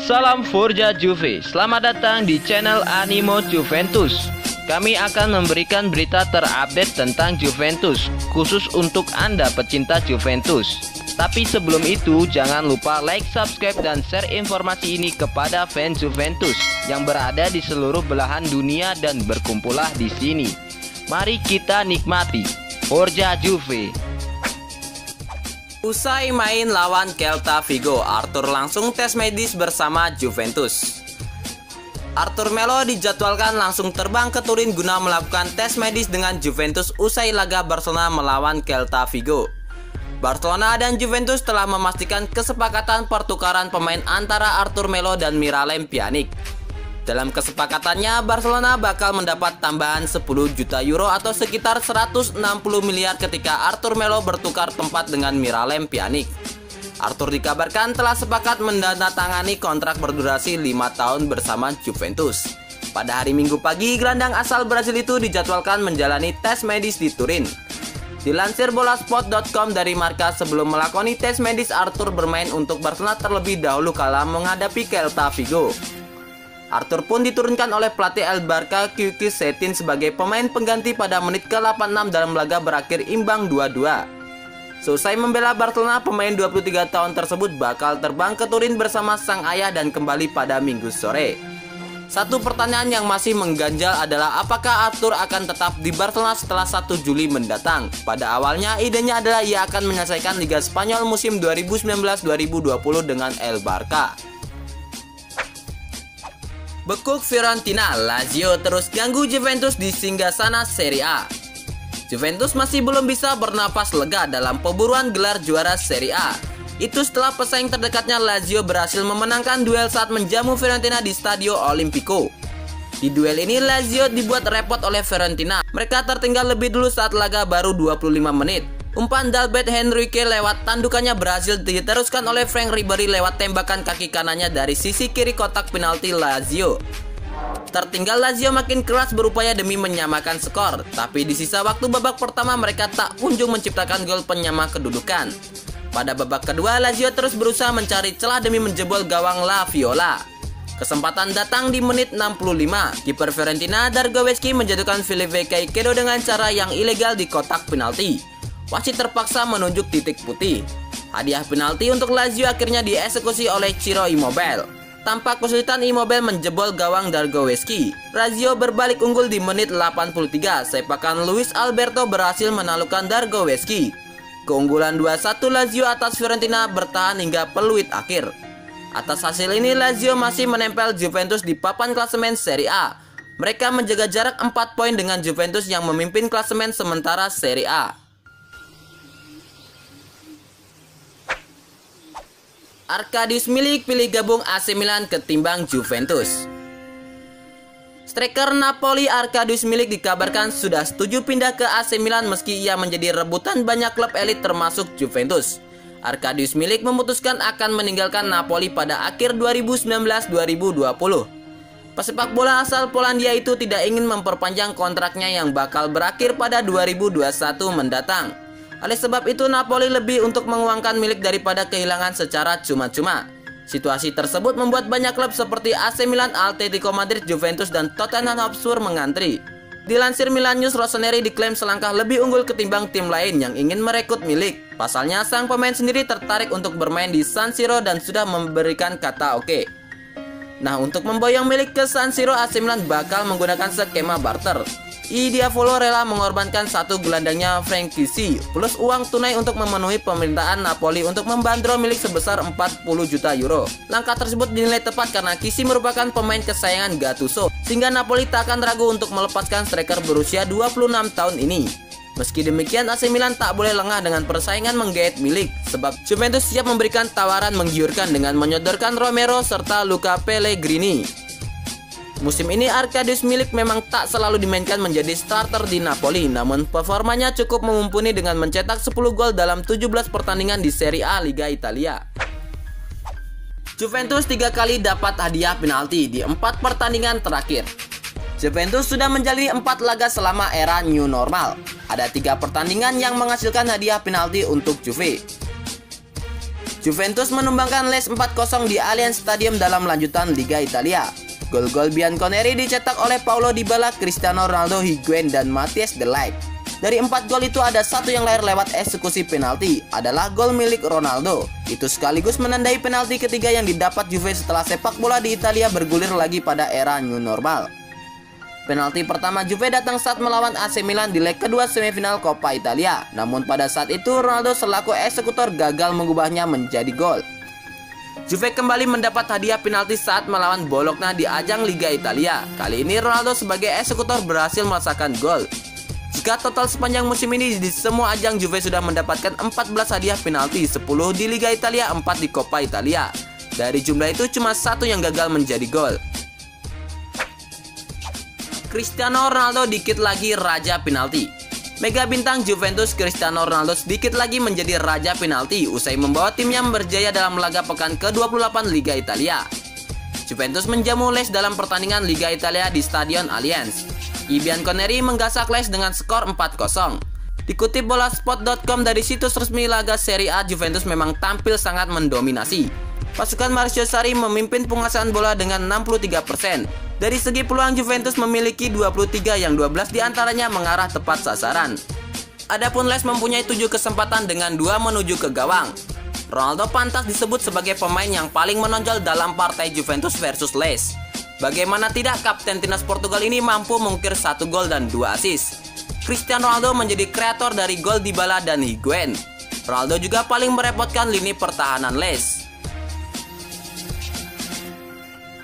Salam Forza Juve, selamat datang di channel Animo Juventus. Kami akan memberikan berita terupdate tentang Juventus, khusus untuk Anda pecinta Juventus. Tapi sebelum itu, jangan lupa like, subscribe, dan share informasi ini kepada fans Juventus yang berada di seluruh belahan dunia dan berkumpullah di sini. Mari kita nikmati Forza Juve. Usai main lawan Celta Vigo, Arthur langsung tes medis bersama Juventus. Arthur Melo dijadwalkan langsung terbang ke Turin guna melakukan tes medis dengan Juventus usai laga Barcelona melawan Celta Vigo. Barcelona dan Juventus telah memastikan kesepakatan pertukaran pemain antara Arthur Melo dan Miralem Pjanic. Dalam kesepakatannya, Barcelona bakal mendapat tambahan 10 juta euro atau sekitar 160 miliar ketika Arthur Melo bertukar tempat dengan Miralem Pjanic. Arthur dikabarkan telah sepakat menandatangani kontrak berdurasi 5 tahun bersama Juventus. Pada hari Minggu pagi, gelandang asal Brasil itu dijadwalkan menjalani tes medis di Turin. Dilansir bolasport.com dari Marca, sebelum melakoni tes medis, Arthur bermain untuk Barcelona terlebih dahulu kala menghadapi Celta Vigo. Arthur pun diturunkan oleh pelatih El Barca Quique Setién sebagai pemain pengganti pada menit ke-86 dalam laga berakhir imbang 2-2. Selesai membela Barcelona, pemain 23 tahun tersebut bakal terbang ke Turin bersama sang ayah dan kembali pada Minggu sore. Satu pertanyaan yang masih mengganjal adalah apakah Arthur akan tetap di Barcelona setelah 1 Juli mendatang. Pada awalnya idenya adalah ia akan menyelesaikan Liga Spanyol musim 2019-2020 dengan El Barca. Bekuk Fiorentina, Lazio terus ganggu Juventus di singgasana Serie A. Juventus masih belum bisa bernapas lega dalam pemburuan gelar juara Serie A. Itu setelah pesaing terdekatnya Lazio berhasil memenangkan duel saat menjamu Fiorentina di Stadio Olimpico. Di duel ini Lazio dibuat repot oleh Fiorentina. Mereka tertinggal lebih dulu saat laga baru 25 menit. Umpan Dalbert Henrique lewat tandukannya berhasil diteruskan oleh Franck Ribéry lewat tembakan kaki kanannya dari sisi kiri kotak penalti Lazio. Tertinggal Lazio makin keras berupaya demi menyamakan skor, tapi di sisa waktu babak pertama mereka tak kunjung menciptakan gol penyama kedudukan. Pada babak kedua, Lazio terus berusaha mencari celah demi menjebol gawang La Viola. Kesempatan datang di menit 65. Kiper Fiorentina Dragowski menjatuhkan Filipe Caicedo dengan cara yang ilegal di kotak penalti. Wasit terpaksa menunjuk titik putih. Hadiah penalti untuk Lazio akhirnya dieksekusi oleh Ciro Immobile. Tanpa kesulitan Immobile menjebol gawang Dragowski. Lazio berbalik unggul di menit 83. Sepakan Luis Alberto berhasil menaklukkan Dragowski. Keunggulan 2-1 Lazio atas Fiorentina bertahan hingga peluit akhir. Atas hasil ini Lazio masih menempel Juventus di papan klasemen Serie A. Mereka menjaga jarak 4 poin dengan Juventus yang memimpin klasemen sementara Serie A. Arkadiusz Milik pilih gabung AC Milan ketimbang Juventus. Striker Napoli Arkadiusz Milik dikabarkan sudah setuju pindah ke AC Milan meski ia menjadi rebutan banyak klub elit termasuk Juventus. Arkadiusz Milik memutuskan akan meninggalkan Napoli pada akhir 2019-2020. Pesepak bola asal Polandia itu tidak ingin memperpanjang kontraknya yang bakal berakhir pada 2021 mendatang. Oleh sebab itu Napoli lebih untuk menguangkan Milik daripada kehilangan secara cuma-cuma. Situasi tersebut membuat banyak klub seperti AC Milan, Atletico Madrid, Juventus, dan Tottenham Hotspur mengantri. Dilansir Milan News, Rossoneri diklaim selangkah lebih unggul ketimbang tim lain yang ingin merekrut Milik. Pasalnya sang pemain sendiri tertarik untuk bermain di San Siro dan sudah memberikan kata oke. Nah, untuk memboyong Milik ke San Siro, AC Milan bakal menggunakan skema barter. I Diavolo rela mengorbankan satu gelandangnya Frank Kessié plus uang tunai untuk memenuhi permintaan Napoli untuk membandrol Milik sebesar 40 juta euro. Langkah tersebut dinilai tepat karena Kessié merupakan pemain kesayangan Gattuso, sehingga Napoli tak akan ragu untuk melepaskan striker berusia 26 tahun ini. Meski demikian, AC Milan tak boleh lengah dengan persaingan menggait Milik, sebab Juventus siap memberikan tawaran menggiurkan dengan menyodorkan Romero serta Luca Pellegrini. Musim ini Arkadiusz Milik memang tak selalu dimainkan menjadi starter di Napoli, namun performanya cukup mumpuni dengan mencetak 10 gol dalam 17 pertandingan di Serie A Liga Italia. Juventus 3 kali dapat hadiah penalti di 4 pertandingan terakhir. Juventus sudah menjalani 4 laga selama era new normal. Ada 3 pertandingan yang menghasilkan hadiah penalti untuk Juve. Juventus menumbangkan Les 4-0 di Allianz Stadium dalam lanjutan Liga Italia. Gol-gol Bianconeri dicetak oleh Paulo Dybala, Cristiano Ronaldo, Higuain, dan Matthias de Ligt. Dari 4 gol itu ada 1 yang lahir lewat eksekusi penalti, adalah gol milik Ronaldo. Itu sekaligus menandai penalti ketiga yang didapat Juve setelah sepak bola di Italia bergulir lagi pada era new normal. Penalti pertama Juve datang saat melawan AC Milan di leg kedua semifinal Coppa Italia. Namun pada saat itu Ronaldo selaku eksekutor gagal mengubahnya menjadi gol. Juve kembali mendapat hadiah penalti saat melawan Bologna di ajang Liga Italia. Kali ini Ronaldo sebagai eksekutor berhasil merasakan gol. Jika total sepanjang musim ini di semua ajang Juve sudah mendapatkan 14 hadiah penalti, 10 di Liga Italia, 4 di Coppa Italia. Dari jumlah itu cuma 1 yang gagal menjadi gol. Cristiano Ronaldo dikit lagi raja penalti. Mega bintang Juventus Cristiano Ronaldo sedikit lagi menjadi raja penalti usai membawa timnya berjaya dalam laga pekan ke-28 Liga Italia. Juventus menjamu Les dalam pertandingan Liga Italia di Stadion Allianz. Bianconeri menggasak Les dengan skor 4-0. Dikutip bolasport.com dari situs resmi laga Serie A, Juventus memang tampil sangat mendominasi. Pasukan Marcio Sarri memimpin penguasaan bola dengan 63%. Dari segi peluang Juventus memiliki 23 yang 12 diantaranya mengarah tepat sasaran. Adapun Les mempunyai 7 kesempatan dengan 2 menuju ke gawang. Ronaldo pantas disebut sebagai pemain yang paling menonjol dalam partai Juventus versus Les. Bagaimana tidak, kapten timnas Portugal ini mampu mengukir 1 gol dan 2 assist. Cristiano Ronaldo menjadi kreator dari gol Dybala dan Higuain. Ronaldo juga paling merepotkan lini pertahanan Les.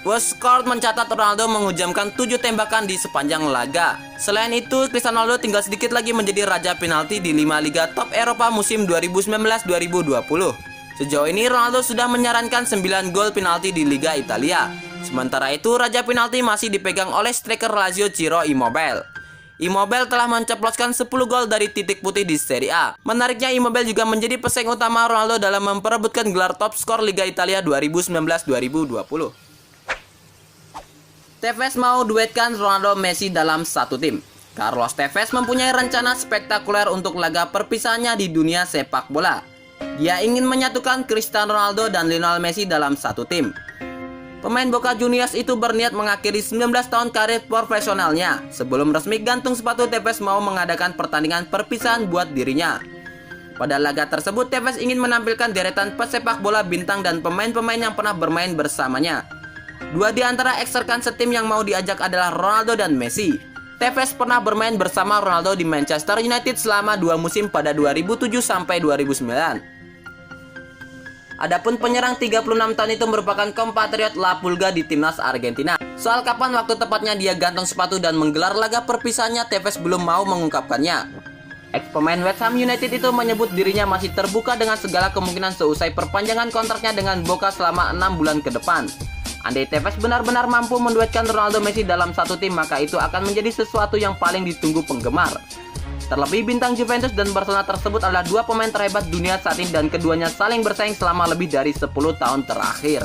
WorldScore mencatat Ronaldo menghujamkan 7 tembakan di sepanjang laga. Selain itu, Cristiano Ronaldo tinggal sedikit lagi menjadi raja penalti di 5 liga top Eropa musim 2019-2020. Sejauh ini Ronaldo sudah menyarankan 9 gol penalti di Liga Italia. Sementara itu, raja penalti masih dipegang oleh striker Lazio Ciro Immobile. Immobile telah menceploskan 10 gol dari titik putih di Serie A. Menariknya, Immobile juga menjadi pesaing utama Ronaldo dalam memperebutkan gelar top skor Liga Italia 2019-2020. Tevez mau duetkan Ronaldo Messi dalam satu tim. Carlos Tevez mempunyai rencana spektakuler untuk laga perpisahannya di dunia sepak bola. Dia ingin menyatukan Cristiano Ronaldo dan Lionel Messi dalam satu tim. Pemain Boca Juniors itu berniat mengakhiri 19 tahun karir profesionalnya. Sebelum resmi gantung sepatu, Tevez mau mengadakan pertandingan perpisahan buat dirinya. Pada laga tersebut, Tevez ingin menampilkan deretan pesepak bola bintang dan pemain-pemain yang pernah bermain bersamanya. 2 di antara ex-rekan setim yang mau diajak adalah Ronaldo dan Messi. Tevez pernah bermain bersama Ronaldo di Manchester United selama 2 musim pada 2007 sampai 2009. Adapun penyerang 36 tahun itu merupakan kompatriot La Pulga di timnas Argentina. Soal kapan waktu tepatnya dia gantung sepatu dan menggelar laga perpisahannya, Tevez belum mau mengungkapkannya. Ex-pemain West Ham United itu menyebut dirinya masih terbuka dengan segala kemungkinan seusai perpanjangan kontraknya dengan Boca selama 6 bulan ke depan. Andai Tevez benar-benar mampu menduetkan Ronaldo Messi dalam satu tim, maka itu akan menjadi sesuatu yang paling ditunggu penggemar. Terlebih bintang Juventus dan Barcelona tersebut adalah 2 pemain terhebat dunia saat ini dan keduanya saling bersaing selama lebih dari 10 tahun terakhir.